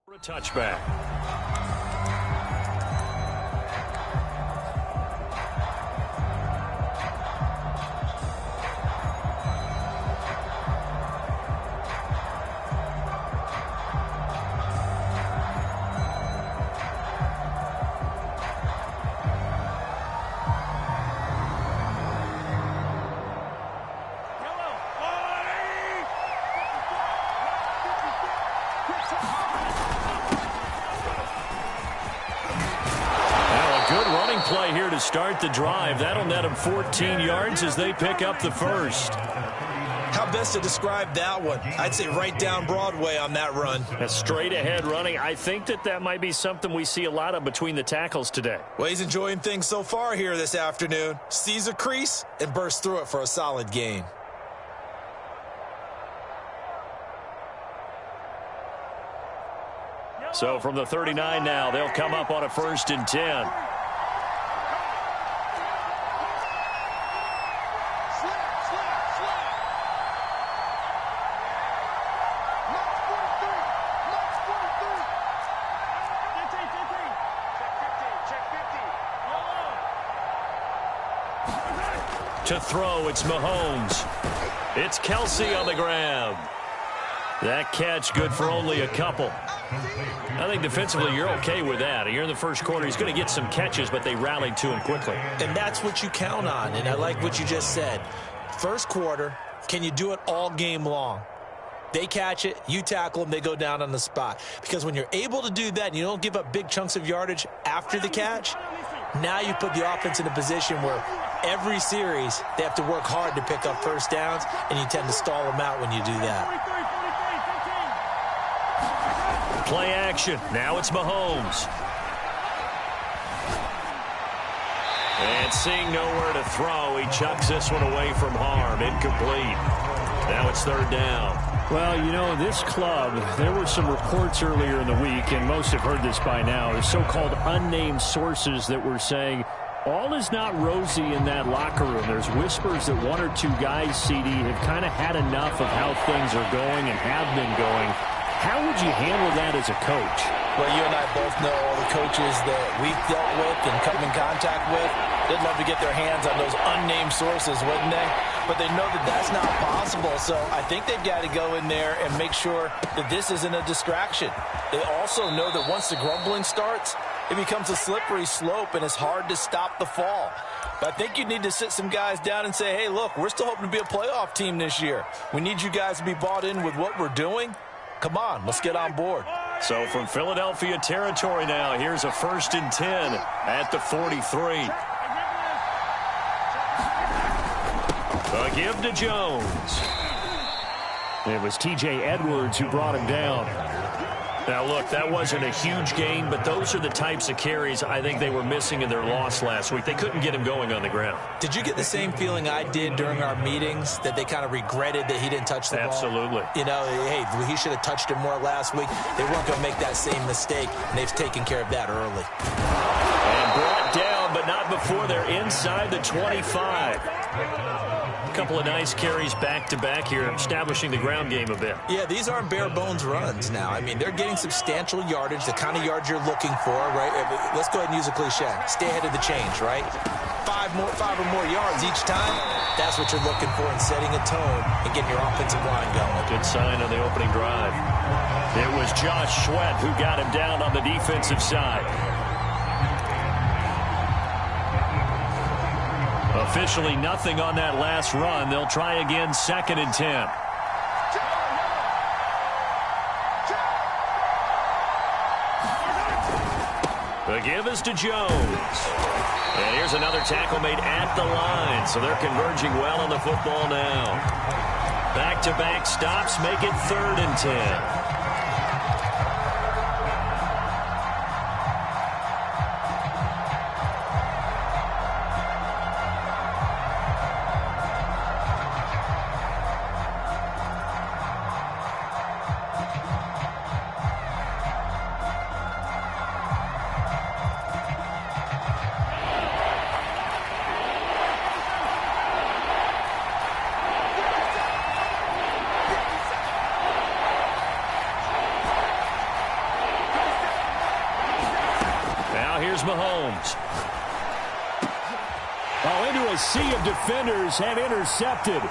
A touchback. Play here to start the drive. That'll net them 14 yards as they pick up the first. How best to describe that one? I'd say right down Broadway on that run. A straight ahead running. I think that might be something we see a lot of between the tackles today. Well, he's enjoying things so far here this afternoon. Sees a crease and bursts through it for a solid gain. So from the 39 now, they'll come up on a 1st and 10. To throw, it's Mahomes. It's Kelsey on the grab. That catch good for only a couple. I think defensively you're okay with that. Here in the first quarter, he's going to get some catches, but they rallied to him quickly. And that's what you count on, and I like what you just said. First quarter, can you do it all game long? They catch it, you tackle them, they go down on the spot. Because when you're able to do that and you don't give up big chunks of yardage after the catch, now you put the offense in a position where every series they have to work hard to pick up first downs, and you tend to stall them out when you do that. Play action. Now it's Mahomes. And seeing nowhere to throw, he chucks this one away from harm. Incomplete. Now it's 3rd down. Well, you know, this club, there were some reports earlier in the week, and most have heard this by now, the so-called unnamed sources that were saying all is not rosy in that locker room. There's whispers that 1 or 2 guys, CD, have kind of had enough of how things are going and have been going. How would you handle that as a coach? Well, you and I both know all the coaches that we've dealt with and come in contact with. They'd love to get their hands on those unnamed sources, wouldn't they? But they know that that's not possible, so I think they've got to go in there and make sure that this isn't a distraction. They also know that once the grumbling starts, it becomes a slippery slope, and it's hard to stop the fall. But I think you need to sit some guys down and say, hey, look, we're still hoping to be a playoff team this year. We need you guys to be bought in with what we're doing. Come on, let's get on board. So from Philadelphia territory now, here's a 1st and 10 at the 43. A give to Jones. It was T.J. Edwards who brought him down. Now, look, that wasn't a huge gain, but those are the types of carries I think they were missing in their loss last week. They couldn't get him going on the ground. Did you get the same feeling I did during our meetings, that they kind of regretted that he didn't touch the ball? Absolutely. You know, hey, he should have touched it more last week. They weren't going to make that same mistake, and they've taken care of that early. And brought down, but not before they're inside the 25. A couple of nice carries back-to-back here, establishing the ground game a bit. Yeah, these aren't bare-bones runs now. I mean, they're getting substantial yardage, the kind of yards you're looking for, right? Let's go ahead and use a cliche. Stay ahead of the change, right? 5 or more yards each time, that's what you're looking for in setting a tone and getting your offensive line going. Good sign on the opening drive. It was Josh Sweat who got him down on the defensive side. Officially nothing on that last run. They'll try again, 2nd and 10. The give is to Jones. And here's another tackle made at the line. So they're converging well on the football now. Back-to-back stops make it 3rd and 10. Mahomes. Oh, into a sea of defenders and intercepted.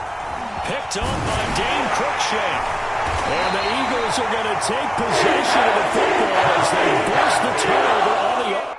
Picked up by Dane Cruikshank. And the Eagles are going to take possession of the football as they burst the turnover on the arm.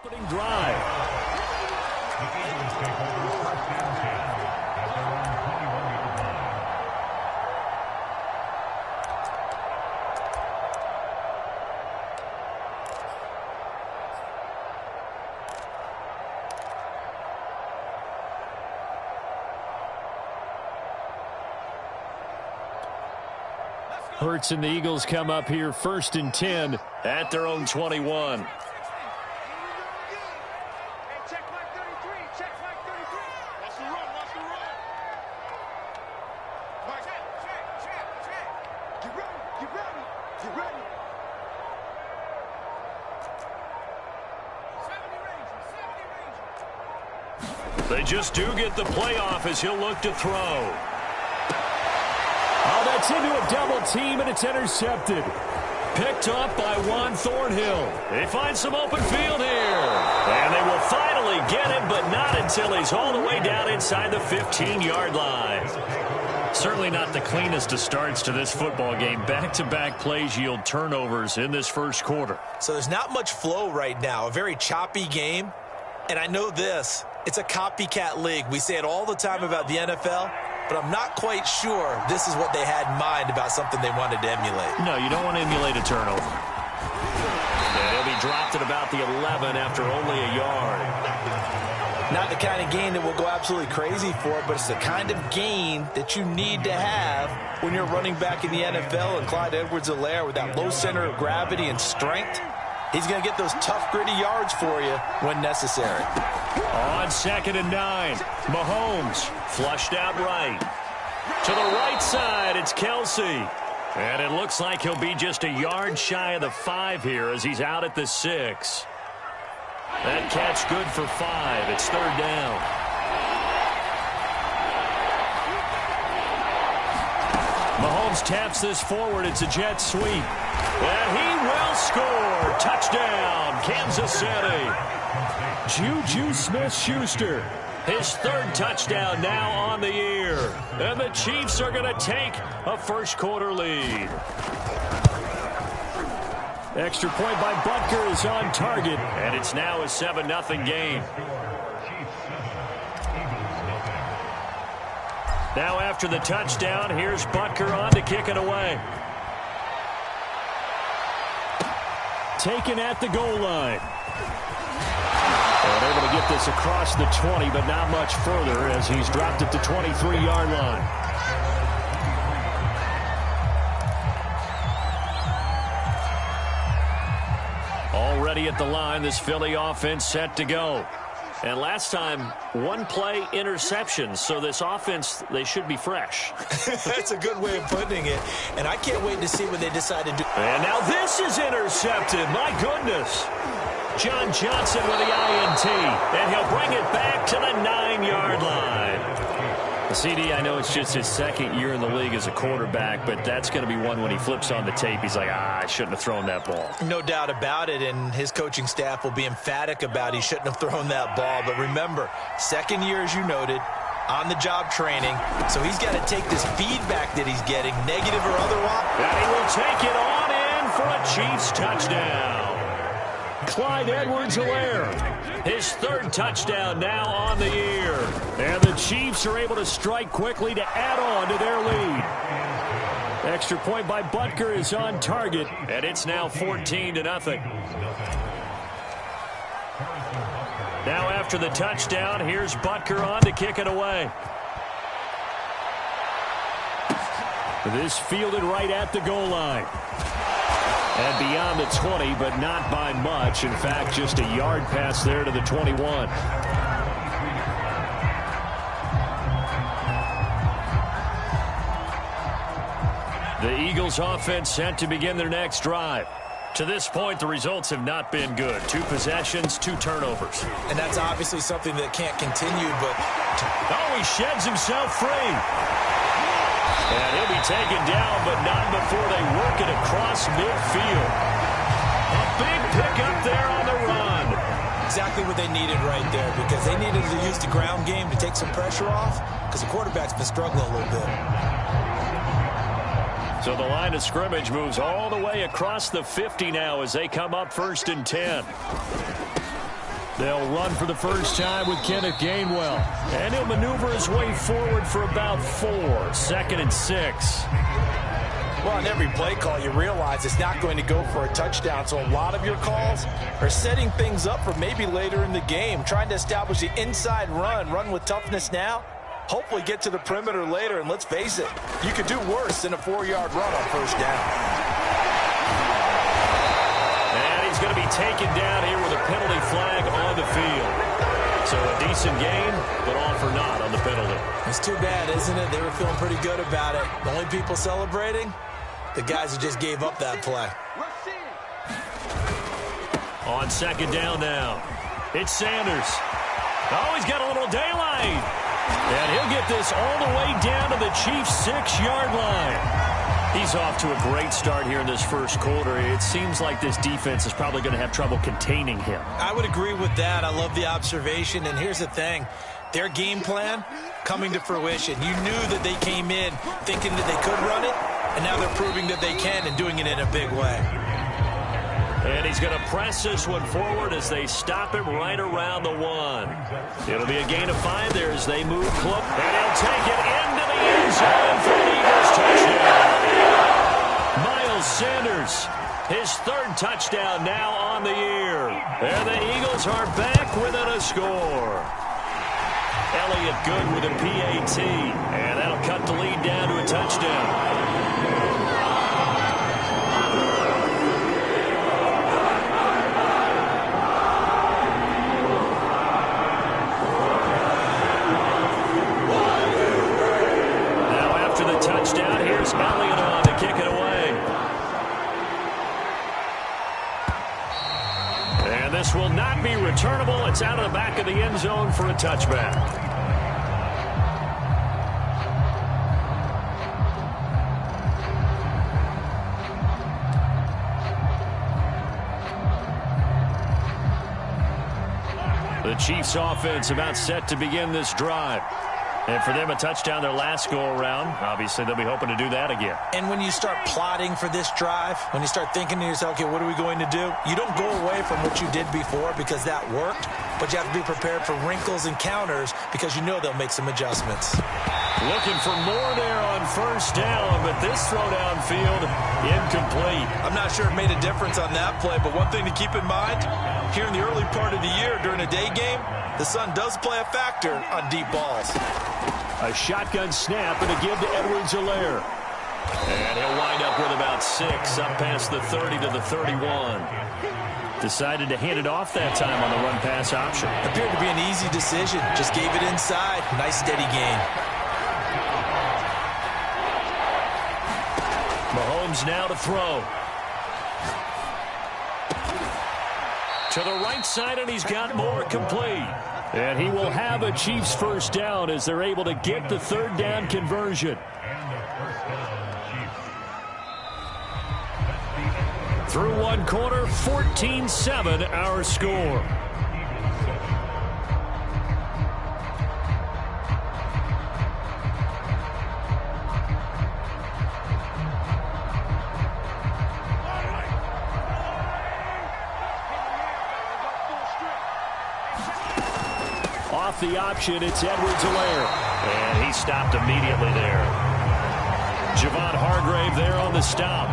Opening drive. Hurts and the Eagles come up here 1st and 10 at their own 21. They just do get the playoff as he'll look to throw. Oh, that's into a double team, and it's intercepted. Picked up by Juan Thornhill. They find some open field here. And they will finally get him, but not until he's all the way down inside the 15-yard line. Certainly not the cleanest of starts to this football game. Back-to-back plays yield turnovers in this first quarter. So there's not much flow right now. A very choppy game. And I know this. It's a copycat league. We say it all the time about the NFL, but I'm not quite sure this is what they had in mind about something they wanted to emulate. No, you don't want to emulate a turnover. And he'll be dropped at about the 11 after only a yard. Not the kind of gain that we'll go absolutely crazy for, but it's the kind of gain that you need to have when you're running back in the NFL. And Clyde Edwards-Helaire, with that low center of gravity and strength, he's going to get those tough, gritty yards for you when necessary. On 2nd and 9, Mahomes flushed out right. To the right side, it's Kelsey. And it looks like he'll be just a yard shy of the 5 here as he's out at the 6. That catch good for 5. It's 3rd down. Mahomes taps this forward. It's a jet sweep. And he will score. Touchdown, Kansas City. Juju Smith-Schuster. His 3rd touchdown now on the year. And the Chiefs are going to take a first-quarter lead. Extra point by Butker is on target. And it's now a 7-0 game. Now after the touchdown, here's Butker on to kick it away. Taken at the goal line. And able to get this across the 20, but not much further as he's dropped at the 23-yard line. Already at the line, this Philly offense set to go. And last time, 1-play interceptions. So this offense, they should be fresh. That's a good way of putting it. And I can't wait to see what they decide to do. And now this is intercepted. My goodness. John Johnson with the INT. And he'll bring it back to the 9-yard line. CD, I know it's just his second year in the league as a quarterback, but that's going to be one when he flips on the tape. He's like, I shouldn't have thrown that ball. No doubt about it, and his coaching staff will be emphatic about he shouldn't have thrown that ball. But remember, second year, as you noted, on-the-job training, so he's got to take this feedback that he's getting, negative or otherwise. And he will take it on in for a Chiefs touchdown. Clyde Edwards-Helaire, his third touchdown now on the year. And the Chiefs are able to strike quickly to add on to their lead. Extra point by Butker is on target, and it's now 14-0. Now after the touchdown, here's Butker on to kick it away. This fielded right at the goal line. And beyond the 20, but not by much. In fact, just a yard pass there to the 21. The Eagles offense set to begin their next drive. To this point, the results have not been good. 2 possessions, 2 turnovers. And that's obviously something that can't continue, but... Oh, he sheds himself free. And he'll be taken down, but not before they work it across midfield. A big pickup there on the run. Exactly what they needed right there, because they needed to use the ground game to take some pressure off, because the quarterback's been struggling a little bit. So the line of scrimmage moves all the way across the 50 now as they come up 1st and 10. They'll run for the first time with Kenneth Gainwell. And he'll maneuver his way forward for about 4. 2nd and 6. Well, on every play call, you realize it's not going to go for a touchdown. So a lot of your calls are setting things up for maybe later in the game, trying to establish the inside run with toughness now. Hopefully get to the perimeter later, and let's face it, you could do worse than a 4-yard run on first down. And he's going to be taken down here with a penalty flag on the field. So a decent gain, but all for naught on the penalty. It's too bad, isn't it? They were feeling pretty good about it. The only people celebrating, the guys who just gave up that play. On 2nd down now, it's Sanders. Oh, he's got a little daylight. And he'll get this all the way down to the Chiefs' 6-yard line. He's off to a great start here in this first quarter. It seems like this defense is probably going to have trouble containing him. I would agree with that. I love the observation. And here's the thing. Their game plan coming to fruition. You knew that they came in thinking that they could run it, and now they're proving that they can and doing it in a big way. And he's going to press this one forward as they stop him right around the 1. It'll be a gain of 5 there as they move close. And he'll take it into the end zone for the Eagles touchdown. Miles Sanders, his 3rd touchdown now on the year. And the Eagles are back within a score. Elliott Good with a PAT. And that'll cut the lead down to a touchdown. Touchdown. Here's Elliott on to kick it away. And this will not be returnable. It's out of the back of the end zone for a touchback. The Chiefs offense about set to begin this drive. And for them, a touchdown their last go-around. Obviously, they'll be hoping to do that again. And when you start plotting for this drive, when you start thinking to yourself, okay, what are we going to do? You don't go away from what you did before because that worked, but you have to be prepared for wrinkles and counters because you know they'll make some adjustments. Looking for more there on first down, but this throw downfield, incomplete. I'm not sure it made a difference on that play, but one thing to keep in mind, here in the early part of the year during a day game, the sun does play a factor on deep balls. A shotgun snap and a give to Edwards-Helaire. And he'll wind up with about 6 up past the 30 to the 31. Decided to hand it off that time on the run-pass option. Appeared to be an easy decision. Just gave it inside. Nice steady gain. Mahomes now to throw. To the right side, and he's got more complete. And he will have a Chiefs first down as they're able to get the third down conversion. Through one quarter, 14-7 our score. Off the option, it's Edwards-Helaire. And he stopped immediately there. Javon Hargrave there on the stop.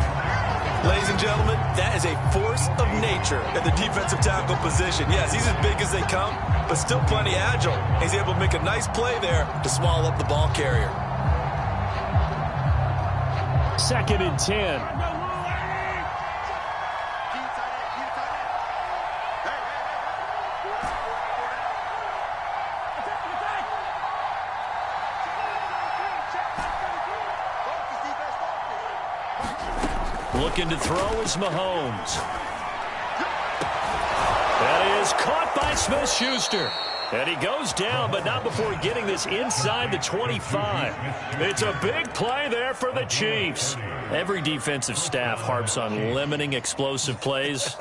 Ladies and gentlemen, that is a force of nature at the defensive tackle position. Yes, he's as big as they come, but still plenty agile. He's able to make a nice play there to swallow up the ball carrier. 2nd and 10. Looking to throw is Mahomes. That is caught by Smith-Schuster. And he goes down, but not before getting this inside the 25. It's a big play there for the Chiefs. Every defensive staff harps on limiting explosive plays.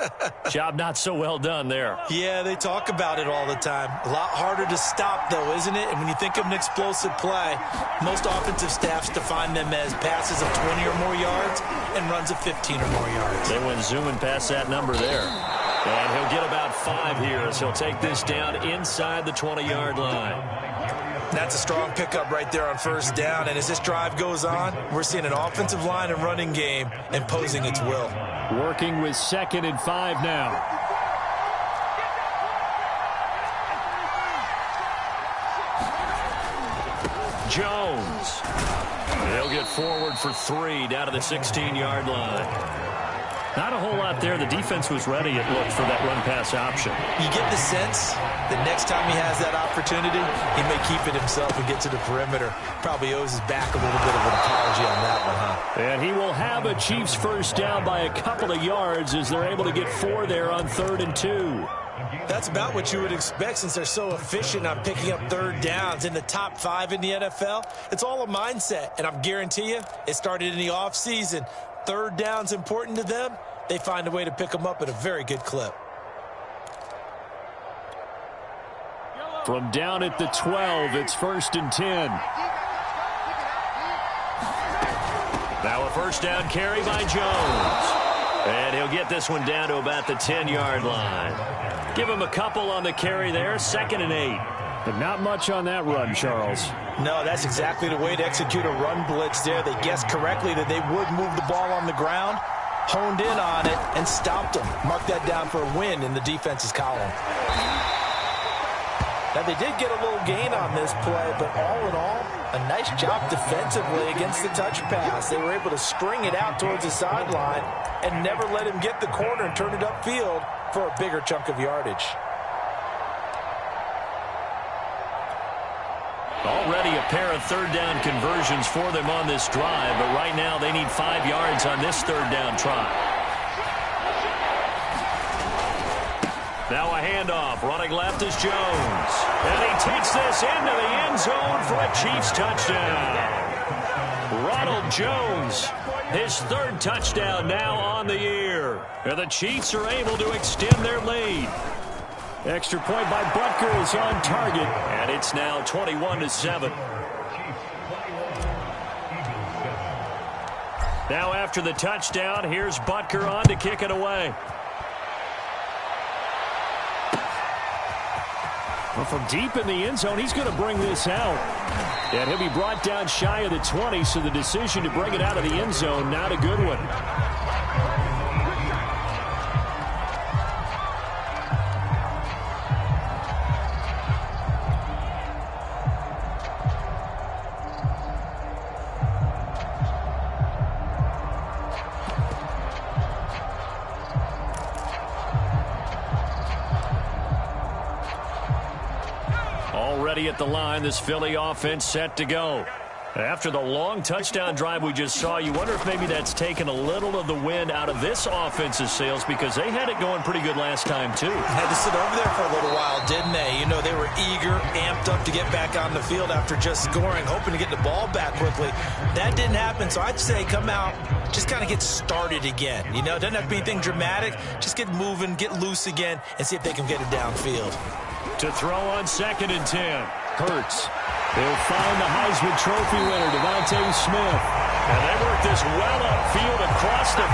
Job not so well done there. Yeah, they talk about it all the time. A lot harder to stop, though, isn't it? And when you think of an explosive play, most offensive staffs define them as passes of 20 or more yards and runs of 15 or more yards. They went zooming past that number there. And he'll get about 5 here as he'll take this down inside the 20-yard line. That's a strong pickup right there on first down. And as this drive goes on, we're seeing an offensive line and running game imposing its will. Working with 2nd and 5 now. Jones. He'll get forward for 3 down to the 16-yard line. Not a whole lot there. The defense was ready, it looked, for that run-pass option. You get the sense that next time he has that opportunity, he may keep it himself and get to the perimeter. Probably owes his back a little bit of an apology on that one, huh? And he will have a Chiefs first down by a couple of yards as they're able to get 4 there on 3rd and 2. That's about what you would expect since they're so efficient on picking up third downs in the top 5 in the NFL. It's all a mindset, and I guarantee you it started in the offseason. Third down's important to them. They find a way to pick them up at a very good clip. From down at the 12, it's 1st and 10. Now a first down carry by Jones. And he'll get this one down to about the 10-yard line. Give him a couple on the carry there, 2nd and 8. But not much on that run, Charles. No, that's exactly the way to execute a run blitz there. They guessed correctly that they would move the ball on the ground, honed in on it, and stopped them. Mark that down for a win in the defense's column. Now, they did get a little gain on this play, but all in all, a nice job defensively against the touch pass. They were able to string it out towards the sideline and never let him get the corner and turn it upfield for a bigger chunk of yardage. Already a pair of third down conversions for them on this drive, but right now they need 5 yards on this third down try. Now a handoff. Running left is Jones. And he takes this into the end zone for a Chiefs touchdown. Ronald Jones, his 3rd touchdown now on the year. And the Chiefs are able to extend their lead. Extra point by Butker is on target, and it's now 21-7. Now after the touchdown, here's Butker on to kick it away. Well, from deep in the end zone, he's going to bring this out. And he'll be brought down shy of the 20, so the decision to bring it out of the end zone, not a good one. Already at the line, this Philly offense set to go. After the long touchdown drive we just saw, you wonder if maybe that's taken a little of the wind out of this offense's sails because they had it going pretty good last time, too. Had to sit over there for a little while, didn't they? You know, they were eager, amped up to get back on the field after just scoring, hoping to get the ball back quickly. That didn't happen, so I'd say come out, just kind of get started again. You know, it doesn't have to be anything dramatic. Just get moving, get loose again, and see if they can get it downfield. To throw on 2nd and 10. Hurts. They'll find the Heisman Trophy winner, Devontae Smith. And they work this well upfield across the 45.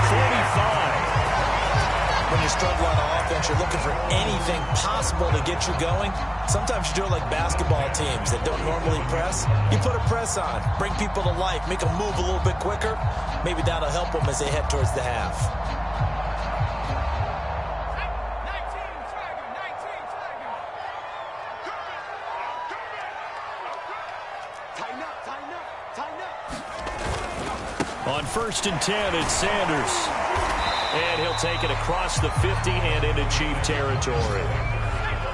When you struggle on offense, you're looking for anything possible to get you going. Sometimes you do it like basketball teams that don't normally press. You put a press on, bring people to life, make them move a little bit quicker. Maybe that'll help them as they head towards the half. On 1st and 10, it's Sanders. And he'll take it across the 50 and into Chief territory.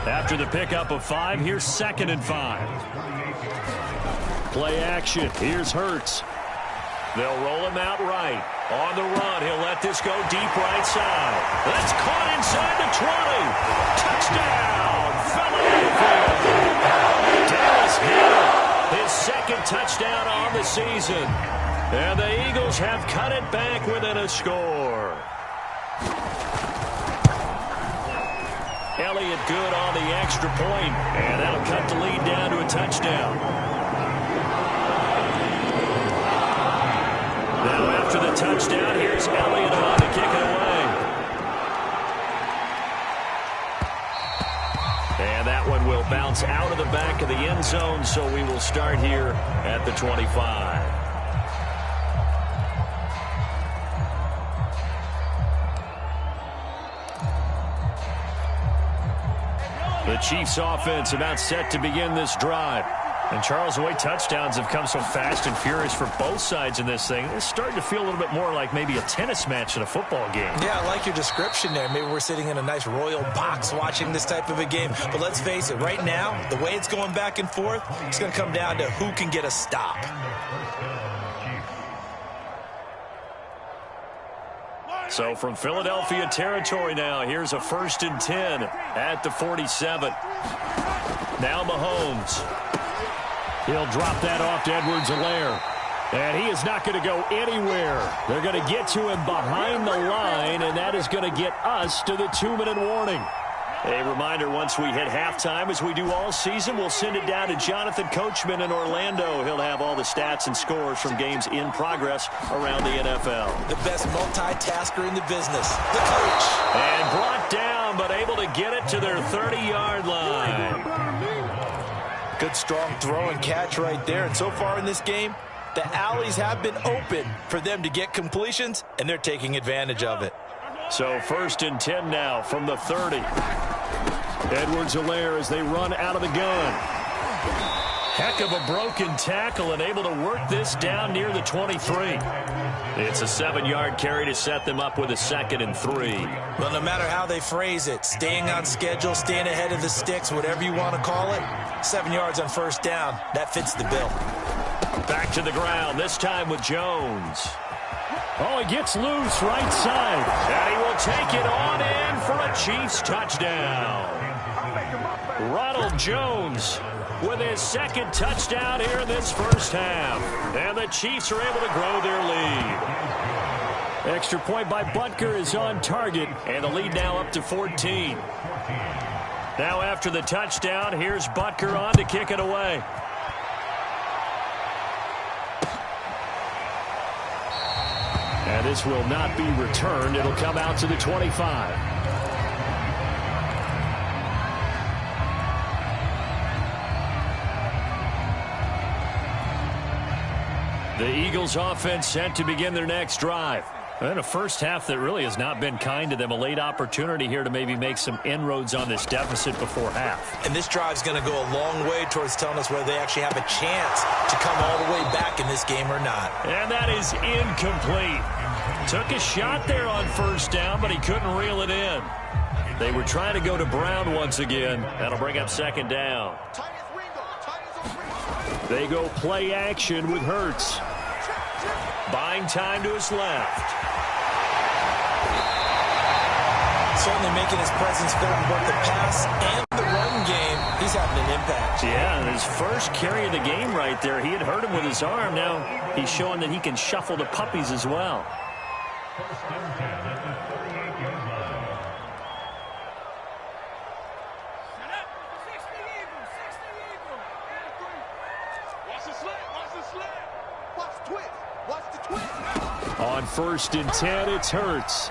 After the pickup of 5, here's 2nd and 5. Play action. Here's Hurts. They'll roll him out right. On the run, he'll let this go deep right side. That's caught inside the 20. Touchdown, Philadelphia. Dallas Hill, his 2nd touchdown on the season. And the Eagles have cut it back within a score. Elliott good on the extra point, and that'll cut the lead down to a touchdown. Now after the touchdown, here's Elliott on to kick it away. And that one will bounce out of the back of the end zone, so we will start here at the 25. The Chiefs offense about set to begin this drive. And Charles, the way touchdowns have come so fast and furious for both sides in this thing, it's starting to feel a little bit more like maybe a tennis match in a football game. Yeah, I like your description there. Maybe we're sitting in a nice royal box watching this type of a game. But let's face it, right now, the way it's going back and forth, it's going to come down to who can get a stop. So from Philadelphia territory now, here's a 1st and 10 at the 47. Now Mahomes. He'll drop that off to Edwards-Helaire. And he is not going to go anywhere. They're going to get to him behind the line, and that is going to get us to the 2-minute warning. A reminder, once we hit halftime, as we do all season, we'll send it down to Jonathan Coachman in Orlando. He'll have all the stats and scores from games in progress around the NFL. The best multitasker in the business, the coach. And brought down, but able to get it to their 30-yard line. Good, strong throw and catch right there. And so far in this game, the alleys have been open for them to get completions, and they're taking advantage of it. So 1st and 10 now from the 30. Edwards-Helaire as they run out of the gun. Heck of a broken tackle and able to work this down near the 23. It's a 7-yard carry to set them up with a 2nd and 3. Well, no matter how they phrase it, staying on schedule, staying ahead of the sticks, whatever you want to call it, 7 yards on 1st down, that fits the bill. Back to the ground, this time with Jones. Oh, he gets loose right side. And he will take it on in for a Chiefs touchdown. Ronald Jones with his 2nd touchdown here in this first half. And the Chiefs are able to grow their lead. Extra point by Butker is on target. And the lead now up to 14. Now after the touchdown, here's Butker on to kick it away. And this will not be returned. It'll come out to the 25. The Eagles offense set to begin their next drive. And a first half that really has not been kind to them. A late opportunity here to maybe make some inroads on this deficit before half. And this drive's going to go a long way towards telling us whether they actually have a chance to come all the way back in this game or not. And that is incomplete. Took a shot there on 1st down, but he couldn't reel it in. They were trying to go to Brown once again. That'll bring up 2nd down. They go play action with Hurts. Buying time to his left. Certainly making his presence felt in both the pass and the run game. He's having an impact. Yeah, and his first carry of the game right there. He had hurt him with his arm. Now he's showing that he can shuffle the puppies as well. On 1st and 10, it's Hurts.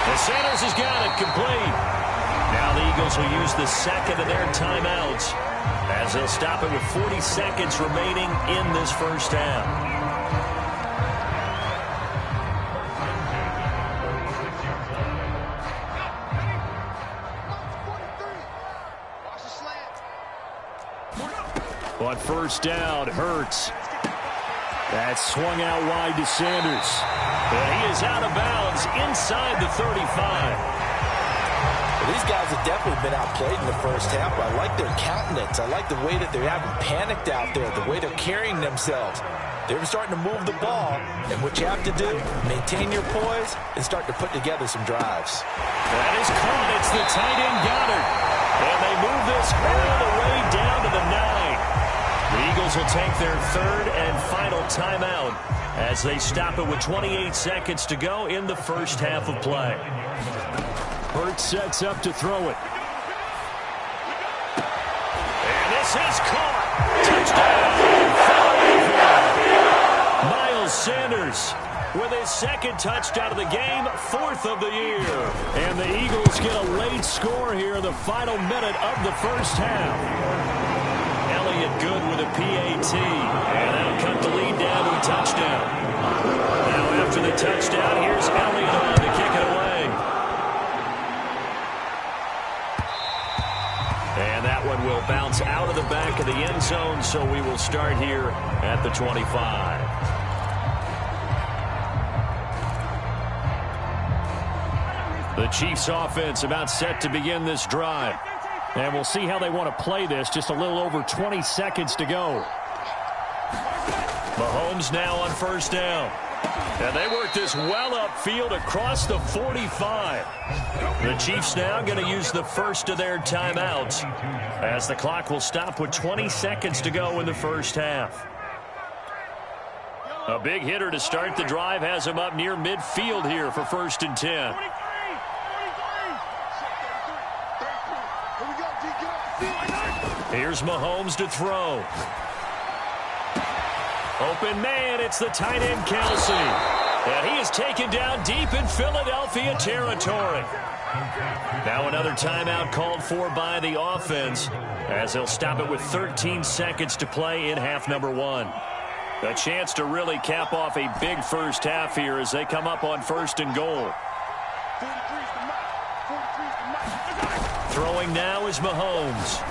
And Sanders has got it complete. Now the Eagles will use the second of their timeouts as they'll stop it with 40 seconds remaining in this first half. On 1st down, Hurts. That's swung out wide to Sanders. And he is out of bounds inside the 35. Well, these guys have definitely been outplayed in the first half. I like their countenance. I like the way that they're having panicked out there, the way they're carrying themselves. They're starting to move the ball, and what you have to do, maintain your poise and start to put together some drives. That is caught. It's the tight end Goddard. And they move this all the way down to the 9. The Eagles will take their third and final timeout as they stop it with 28 seconds to go in the first half of play. Hurts sets up to throw it. And this is caught. Touchdown. Miles Sanders with his second touchdown of the game, 4th of the year. And the Eagles get a late score here in the final minute of the first half. Good with a PAT. And that'll cut the lead down to a touchdown. Now after the touchdown, here's Elliott on to kick it away. And that one will bounce out of the back of the end zone, so we will start here at the 25. The Chiefs offense about set to begin this drive. And we'll see how they want to play this. Just a little over 20 seconds to go. Mahomes now on 1st down. And they work this well upfield across the 45. The Chiefs now going to use the first of their timeouts as the clock will stop with 20 seconds to go in the first half. A big hitter to start the drive has him up near midfield here for 1st and 10. Here's Mahomes to throw. Open man, it's the tight end Kelsey. And he is taken down deep in Philadelphia territory. Now another timeout called for by the offense as they'll stop it with 13 seconds to play in half number 1. A chance to really cap off a big first half here as they come up on 1st and goal. Throwing now is Mahomes.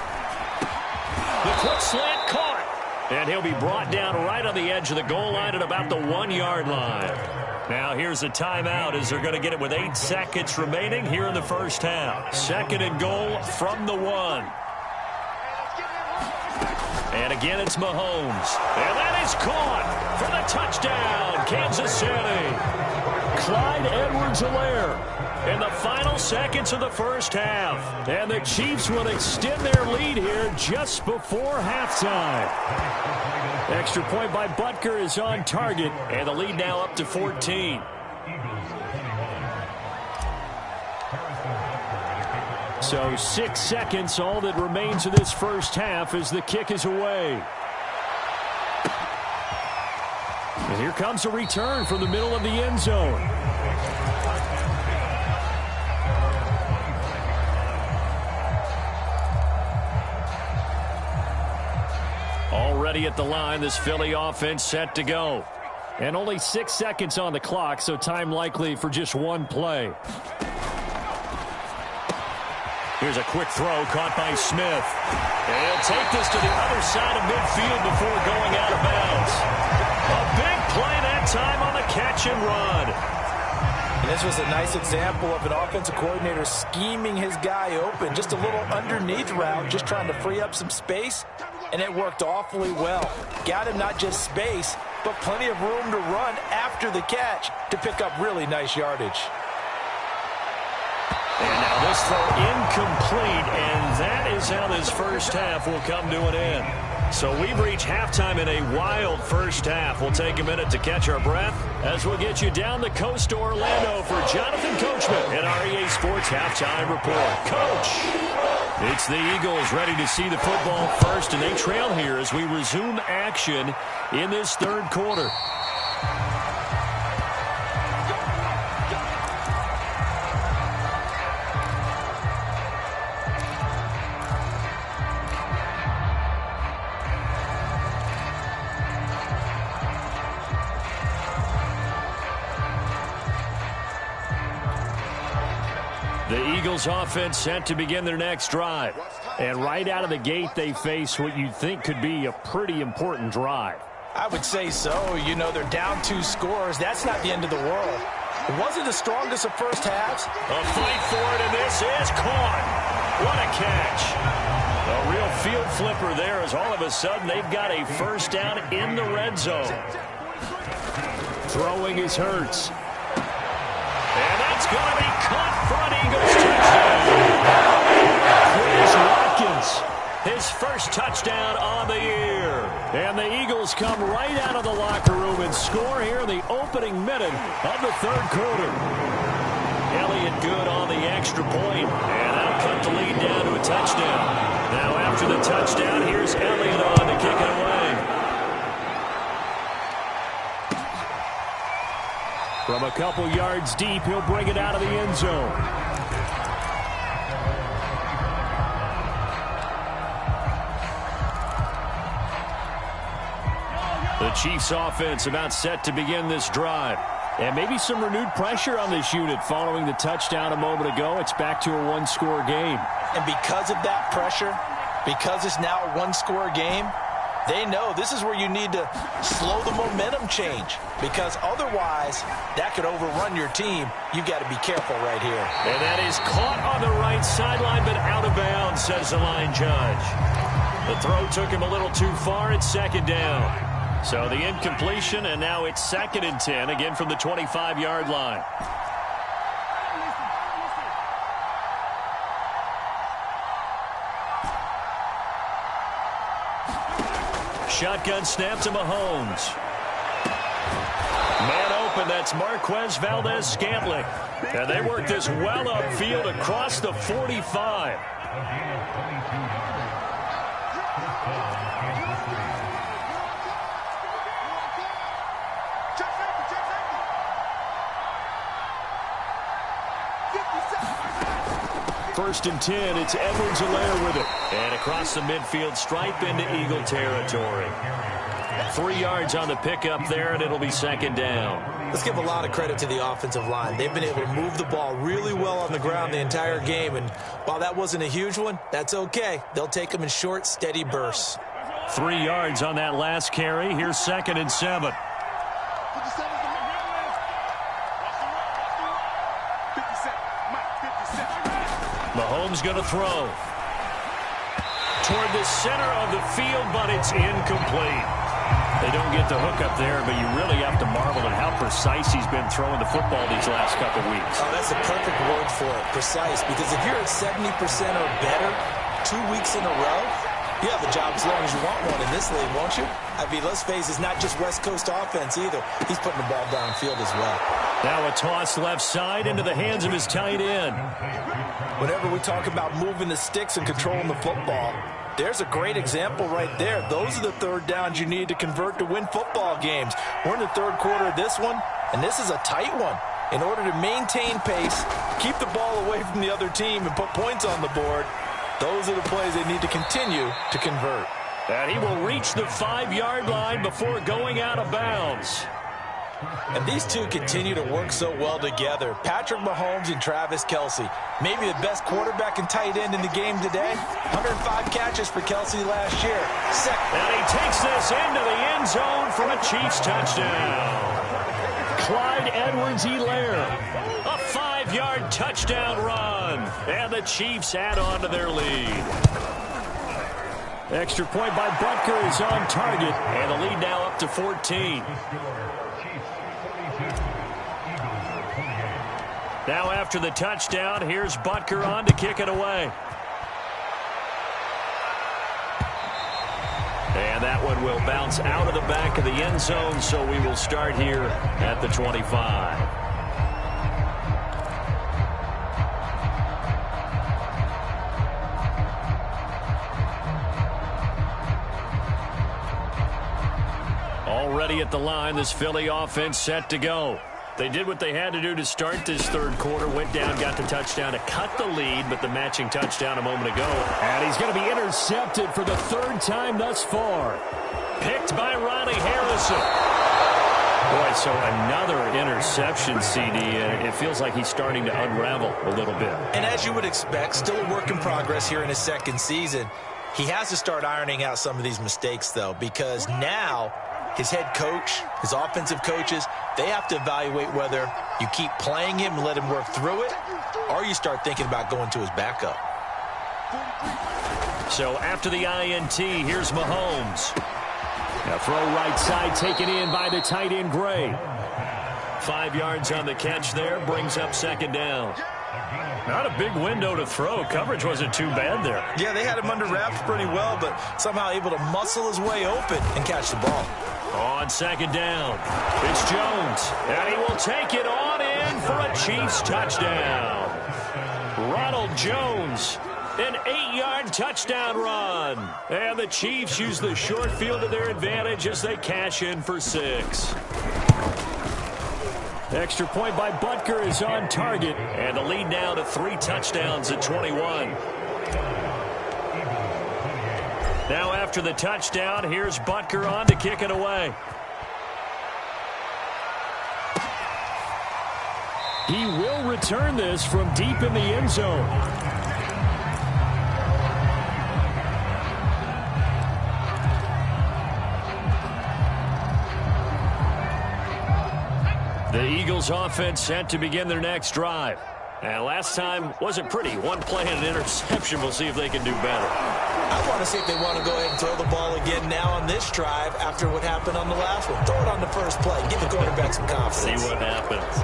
The quick slant caught. And he'll be brought down right on the edge of the goal line at about the 1-yard line. Now here's a timeout as they're going to get it with 8 seconds remaining here in the first half. 2nd and goal from the 1. And again it's Mahomes. And that is caught for the touchdown, Kansas City. Clyde Edwards-Helaire in the final seconds of the first half. And the Chiefs will extend their lead here just before halftime. Extra point by Butker is on target. And the lead now up to 14. So 6 seconds, all that remains of this first half as the kick is away. And here comes a return from the middle of the end zone. Already at the line, this Philly offense set to go. And only 6 seconds on the clock, so time likely for just one play. Here's a quick throw caught by Smith. And he'll take this to the other side of midfield before going out of bounds. A big play that time on the catch and run. And this was a nice example of an offensive coordinator scheming his guy open. Just a little underneath route, just trying to free up some space, and it worked awfully well. Got him not just space, but plenty of room to run after the catch to pick up really nice yardage. And now this throw incomplete, and that is how this first half will come to an end. So we've reached halftime in a wild first half. We'll take a minute to catch our breath as we'll get you down the coast to Orlando for Jonathan Coachman in our EA Sports Halftime Report. Coach, it's the Eagles ready to see the football first, and they trail here as we resume action in this third quarter. The Eagles offense set to begin their next drive. And right out of the gate, they face what you'd think could be a pretty important drive. I would say so. You know, they're down 2 scores. That's not the end of the world. It wasn't the strongest of first halves. A fight for it, and this is caught. What a catch. A real field flipper there as all of a sudden they've got a first down in the red zone. Throwing is Hurts. And that's going to be caught for an Eagles touchdown. Chris Watkins, his first touchdown on the year. And the Eagles come right out of the locker room and score here in the opening minute of the third quarter. Elliott good on the extra point, and that'll cut the lead down to a touchdown. Now after the touchdown, here's Elliott on to kick it away. From a couple yards deep, he'll bring it out of the end zone. The Chiefs offense about set to begin this drive. And maybe some renewed pressure on this unit following the touchdown a moment ago. It's back to a 1-score game. And because of that pressure, because it's now a 1-score game, they know this is where you need to slow the momentum change, because otherwise that could overrun your team. You've got to be careful right here. And that is caught on the right sideline, but out of bounds, says the line judge. The throw took him a little too far. It's second down. So the incompletion, and now it's 2nd and 10, again from the 25-yard line. Shotgun snap to Mahomes. Man open, that's Marquez Valdez-Scantling. And they work this well upfield across the 45. First and 10, it's Edwards-Helaire with it. And across the midfield stripe into Eagle territory. 3 yards on the pickup there, and it'll be second down. Let's give a lot of credit to the offensive line. They've been able to move the ball really well on the ground the entire game. And while that wasn't a huge one, that's okay. They'll take them in short, steady bursts. 3 yards on that last carry. Here's 2nd and 7. Mahomes going to throw. Toward the center of the field, but it's incomplete. They don't get the hook up there, but you really have to marvel at how precise he's been throwing the football these last couple weeks. Oh, that's the perfect word for it, precise. Because if you're at 70% or better 2 weeks in a row, you have a job as long as you want one in this league, won't you? I mean, let's face it, it's not just West Coast offense either. He's putting the ball downfield as well. Now a toss left side into the hands of his tight end. Whenever we talk about moving the sticks and controlling the football, there's a great example right there. Those are the third downs you need to convert to win football games. We're in the third quarter of this one, and this is a tight one. In order to maintain pace, keep the ball away from the other team, and put points on the board, those are the plays they need to continue to convert. And he will reach the 5-yard line before going out of bounds. And these two continue to work so well together. Patrick Mahomes and Travis Kelce. Maybe the best quarterback and tight end in the game today. 105 catches for Kelce last year. And he takes this into the end zone for a Chiefs touchdown. Clyde Edwards-Helaire. A 5-yard touchdown run. And the Chiefs add on to their lead. Extra point by Butker is on target. And the lead now up to 14. Now after the touchdown, here's Butker on to kick it away. And that one will bounce out of the back of the end zone, so we will start here at the 25. Already at the line, this Philly offense set to go. They did what they had to do to start this third quarter, went down, got the touchdown to cut the lead, but the matching touchdown a moment ago. And he's going to be intercepted for the third time thus far. Picked by Ronnie Harrison. Boy, so another interception, CD, and it feels like he's starting to unravel a little bit. And as you would expect, still a work in progress here in his second season. He has to start ironing out some of these mistakes, though, because now his head coach, his offensive coaches, they have to evaluate whether you keep playing him and let him work through it, or you start thinking about going to his backup. So after the INT, here's Mahomes. Now throw right side taken in by the tight end Gray. 5 yards on the catch there, brings up second down. Not a big window to throw. Coverage wasn't too bad there. Yeah, they had him under wraps pretty well, but somehow able to muscle his way open and catch the ball. On second down, it's Jones, and he will take it on in for a Chiefs touchdown. Ronald Jones, an 8-yard touchdown run. And the Chiefs use the short field to their advantage as they cash in for 6. Extra point by Butker is on target. And the lead now to 3 touchdowns at 21. Now after the touchdown, here's Butker on to kick it away. He will return this from deep in the end zone. The Eagles offense set to begin their next drive. And last time wasn't pretty. One play and an interception. We'll see if they can do better. I want to see if they want to go ahead and throw the ball again now on this drive after what happened on the last one. Throw it on the first play. Give the quarterback some confidence. See what happens.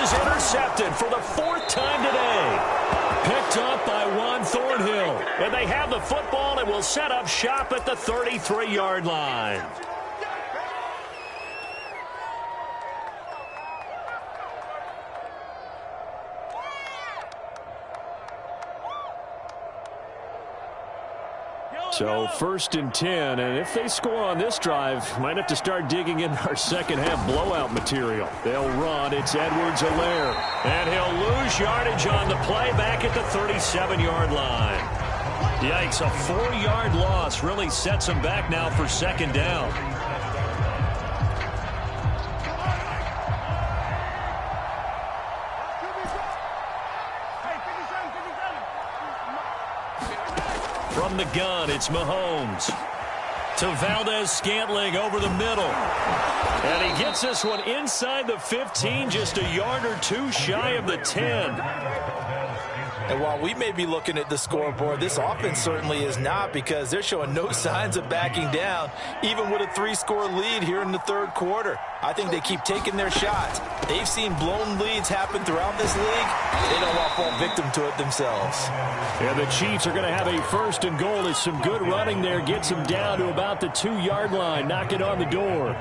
Intercepted for the 4th time today. Picked up by Juan Thornhill. And they have the football and will set up shop at the 33-yard line. So 1st and 10, and if they score on this drive, might have to start digging in our second half blowout material. They'll run. It's Edwards-Helaire. And he'll lose yardage on the play back at the 37-yard line. Yikes, a 4-yard loss really sets him back now for second down. From the gun, it's Mahomes. To Valdez-Scantling over the middle. And he gets this one inside the 15, just a yard or 2 shy of the 10. And while we may be looking at the scoreboard, this offense certainly is not, because they're showing no signs of backing down, even with a 3-score lead here in the third quarter. I think they keep taking their shots. They've seen blown leads happen throughout this league. They don't want to fall victim to it themselves. And the Chiefs are going to have a 1st and goal as some good running there gets them down to about the 2-yard line, knocking on the door.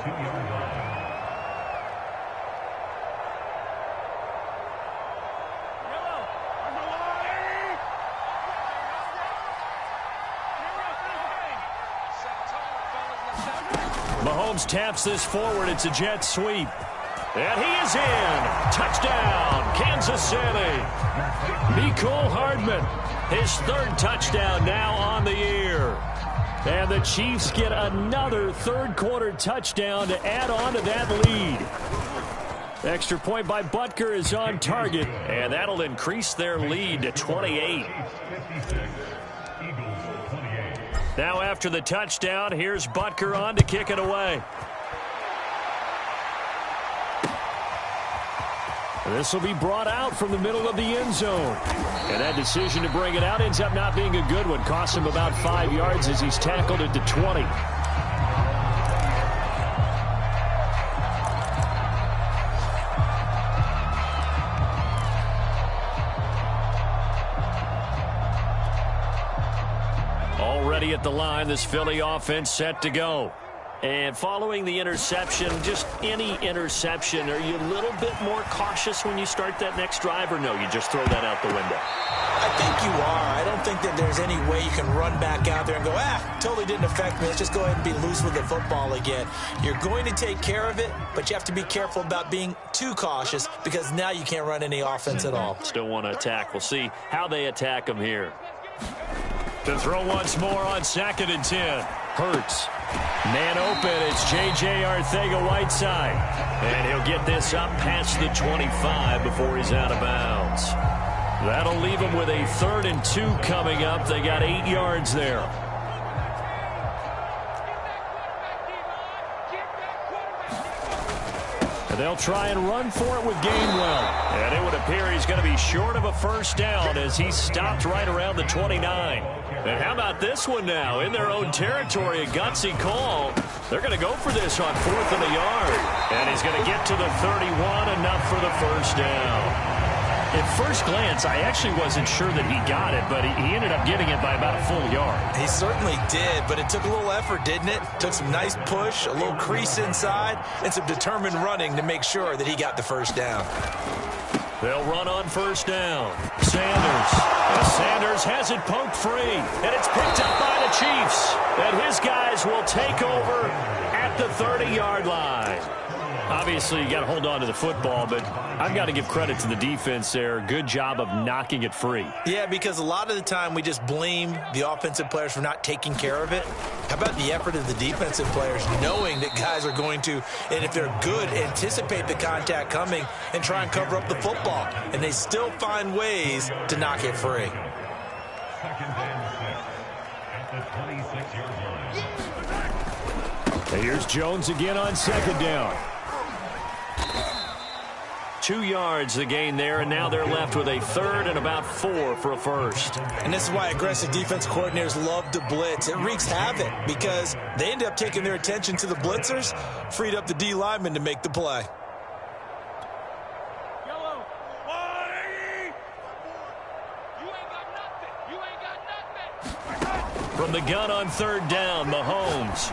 Mahomes taps this forward. It's a jet sweep. And he is in. Touchdown, Kansas City. Mecole Hardman. His third touchdown now on the year. And the Chiefs get another third-quarter touchdown to add on to that lead. Extra point by Butker is on target. And that'll increase their lead to 28. Now after the touchdown, here's Butker on to kick it away. This will be brought out from the middle of the end zone. And that decision to bring it out ends up not being a good one. Costs him about 5 yards as he's tackled at the 20. Already at the line, this Philly offense set to go. And following the interception, just any interception, are you a little bit more cautious when you start that next drive, or no, you just throw that out the window? I think you are. I don't think that there's any way you can run back out there and go, totally didn't affect me. Let's just go ahead and be loose with the football again. You're going to take care of it, but you have to be careful about being too cautious because now you can't run any offense at all. Still want to attack. We'll see how they attack them here. To throw once more on 2nd and 10. Hurts. Man open, it's J.J. Arcega-Whiteside. And he'll get this up past the 25 before he's out of bounds. That'll leave him with a 3rd and 2 coming up. They got 8 yards there. And they'll try and run for it with Gainwell. And it would appear he's going to be short of a first down as he's stopped right around the 29. And how about this one now? In their own territory, a gutsy call. They're going to go for this on 4th and a yard. And he's going to get to the 31, enough for the first down. At first glance, I actually wasn't sure that he got it, but he ended up getting it by about a full yard. He certainly did, but it took a little effort, didn't it? Took some nice push, a little crease inside, and some determined running to make sure that he got the first down. They'll run on first down. Sanders. And Sanders has it poked free, and it's picked up by the Chiefs. And his guys will take over at the 30-yard line. Obviously, you got to hold on to the football, but I've got to give credit to the defense there. Good job of knocking it free. Yeah, because a lot of the time we just blame the offensive players for not taking care of it. How about the effort of the defensive players knowing that guys are going to, and if they're good, anticipate the contact coming and try and cover up the football. And they still find ways to knock it free. Here's Jones again on 2nd down. 2 yards the gain there, and now they're left with a 3rd and about 4 for a first. And this is why aggressive defense coordinators love to blitz. It wreaks havoc because they end up taking their attention to the blitzers, freed up the D lineman to make the play. From the gun on 3rd down, Mahomes.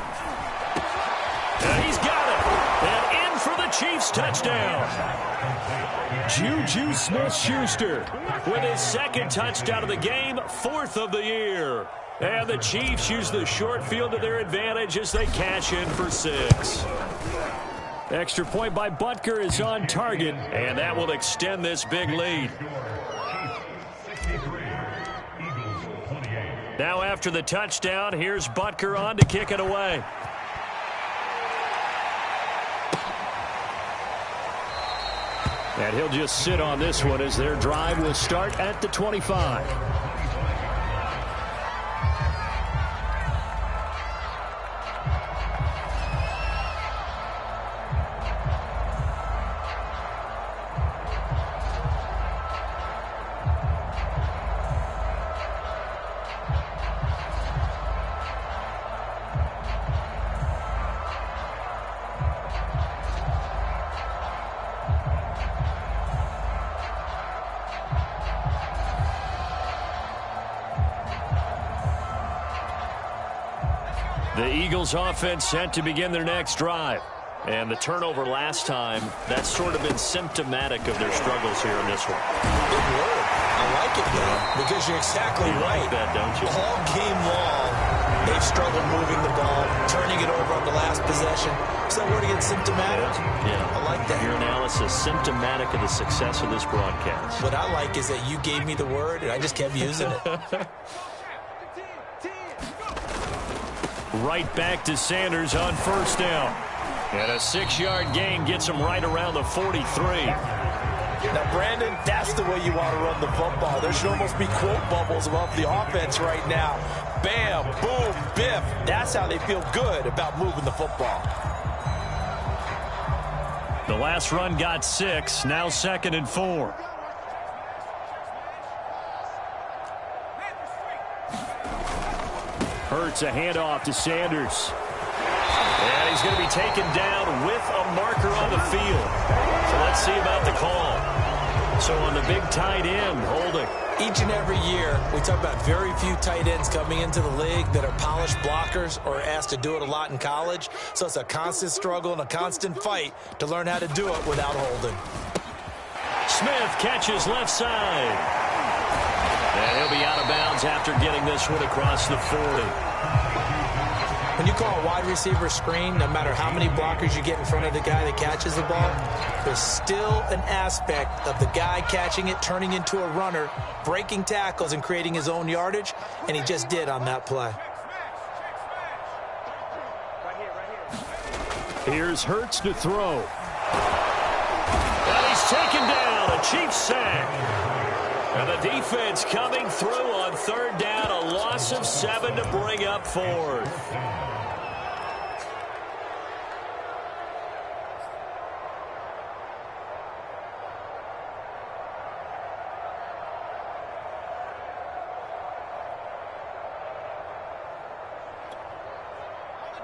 And he's got it. And in for the Chiefs touchdown. Juju Smith-Schuster with his 2nd touchdown of the game, 4th of the year. And the Chiefs use the short field to their advantage as they cash in for 6. Extra point by Butker is on target. And that will extend this big lead. Now after the touchdown, here's Butker on to kick it away. And he'll just sit on this one as their drive will start at the 25. The Eagles offense set to begin their next drive. And the turnover last time, that's sort of been symptomatic of their struggles here in this one. Good word. I like it, man, because you're exactly right. Like that, don't you? All game long, they've struggled moving the ball, turning it over on the last possession. So that word again, symptomatic? Yeah. I like that. Your analysis, symptomatic of the success of this broadcast. What I like is that you gave me the word, and I just kept using it. Right back to Sanders on first down. And a 6-yard gain gets him right around the 43. Now, Brandon, that's the way you want to run the football. There should almost be quote bubbles above the offense right now. Bam, boom, biff. That's how they feel good about moving the football. The last run got 6. Now 2nd and 4. Hurts a handoff to Sanders. And he's going to be taken down with a marker on the field. So let's see about the call. So on the big tight end, holding. Each and every year, we talk about very few tight ends coming into the league that are polished blockers or asked to do it a lot in college. So it's a constant struggle and a constant fight to learn how to do it without holding. Smith catches left side. And he'll be out of bounds after getting this one across the 40. When you call a wide receiver screen, no matter how many blockers you get in front of the guy that catches the ball, there's still an aspect of the guy catching it, turning into a runner, breaking tackles and creating his own yardage, and he just did on that play. Here's Hurts to throw. And he's taken down, a Chiefs sack. And the defense coming through on 3rd down, a loss of 7 to bring up 4th.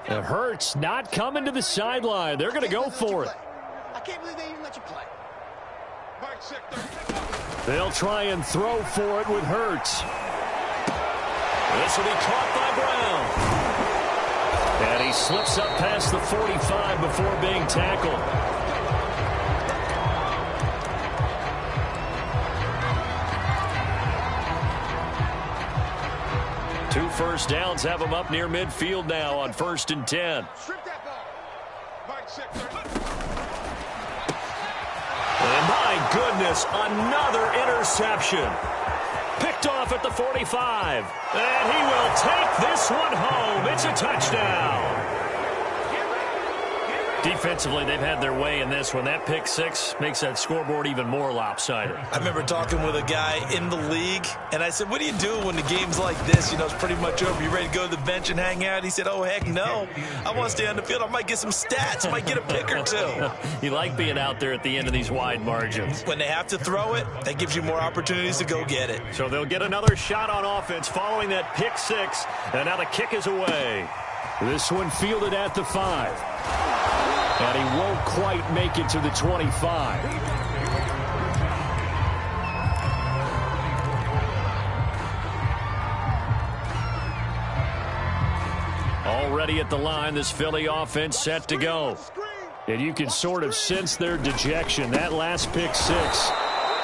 And Hurts not coming to the sideline. They're going to go for it. I can't believe they even let you play. They'll try and throw for it with Hurts. This will be caught by Brown. And he slips up past the 45 before being tackled. Two first downs have him up near midfield now on 1st and 10. And my goodness, another interception. Picked off at the 45. And he will take this one home. It's a touchdown. Defensively, they've had their way in this one. That pick 6 makes that scoreboard even more lopsided. I remember talking with a guy in the league, and I said, what do you do when the game's like this? You know, it's pretty much over. You ready to go to the bench and hang out? He said, oh, heck no. I want to stay on the field. I might get some stats. I might get a pick or two. You like being out there at the end of these wide margins. When they have to throw it, that gives you more opportunities to go get it. So they'll get another shot on offense following that pick 6, and now the kick is away. This one fielded at the 5. And he won't quite make it to the 25. Already at the line, this Philly offense set to go. And you can sort of sense their dejection. That last pick 6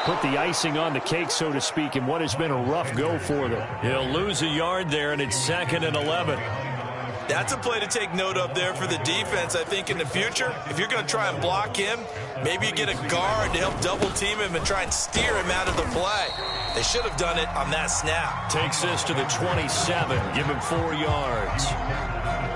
put the icing on the cake, so to speak, in what has been a rough go for them. He'll lose a yard there, and it's 2nd and 11. That's a play to take note of there for the defense, I think, in the future. If you're going to try and block him, maybe you get a guard to help double-team him and try and steer him out of the play. They should have done it on that snap. Takes this to the 27. Give him 4 yards.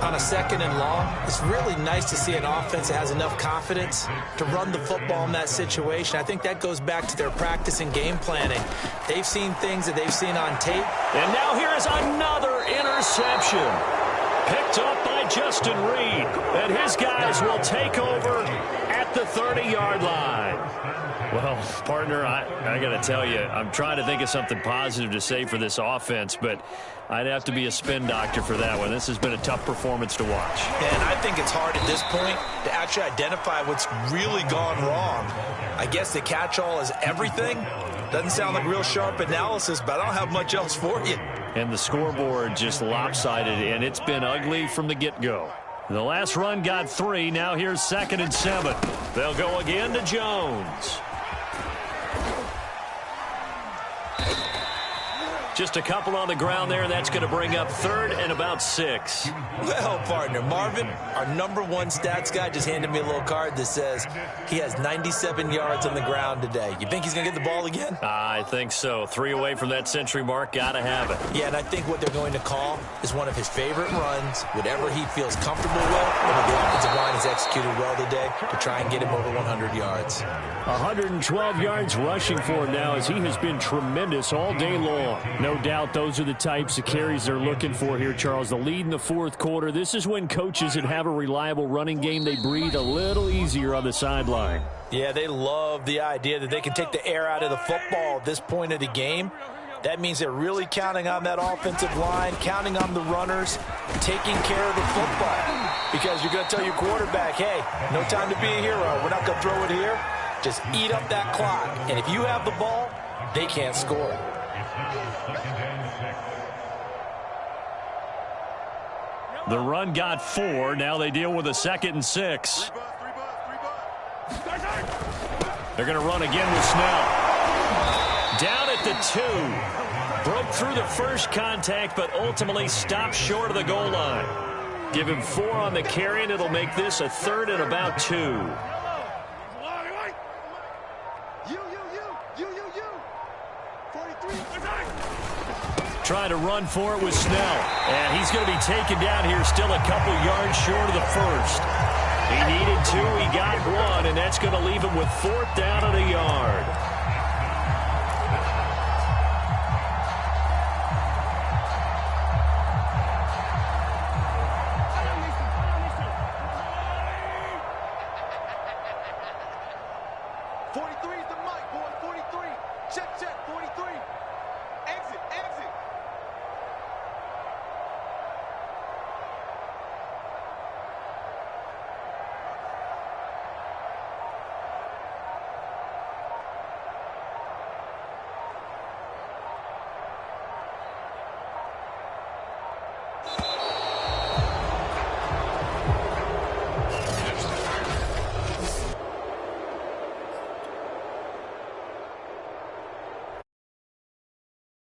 On a 2nd and long, it's really nice to see an offense that has enough confidence to run the football in that situation. I think that goes back to their practice and game planning. They've seen things that they've seen on tape. And now here is another interception. Picked up by Justin Reed. And his guys will take over at the 30-yard line. Well, partner, I got to tell you, I'm trying to think of something positive to say for this offense, but I'd have to be a spin doctor for that one. This has been a tough performance to watch. And I think it's hard at this point to actually identify what's really gone wrong. I guess the catch-all is everything. Doesn't sound like real sharp analysis, but I don't have much else for you. And the scoreboard just lopsided, and it's been ugly from the get-go. The last run got 3. Now here's 2nd and 7. They'll go again to Jones. Just a couple on the ground there. That's going to bring up 3rd and about 6. Well, partner, Marvin, our #1 stats guy, just handed me a little card that says he has 97 yards on the ground today. You think he's going to get the ball again? I think so. 3 away from that century mark. Got to have it. Yeah, and I think what they're going to call is one of his favorite runs, whatever he feels comfortable with, and the offensive line has executed well today to try and get him over 100 yards. 112 yards rushing for him now as he has been tremendous all day long. No doubt those are the types of carries they're looking for here, Charles. The lead in the 4th quarter. This is when coaches that have a reliable running game, they breathe a little easier on the sideline. Yeah, they love the idea that they can take the air out of the football at this point of the game. That means they're really counting on that offensive line, counting on the runners, taking care of the football. Because you're going to tell your quarterback, hey, no time to be a hero. We're not going to throw it here. Just eat up that clock. And if you have the ball, they can't score. The run got 4. Now they deal with a 2nd and 6. They're going to run again with Snell. Down at the 2. Broke through the first contact, but ultimately stopped short of the goal line. Give him 4 on the carry, and it'll make this a 3rd and about 2. Trying to run for it with Snell. And he's going to be taken down here, still a couple yards short of the first. He needed 2, he got 1, and that's going to leave him with 4th down and a yard. #43 is the mic, boy. 43. Check, check.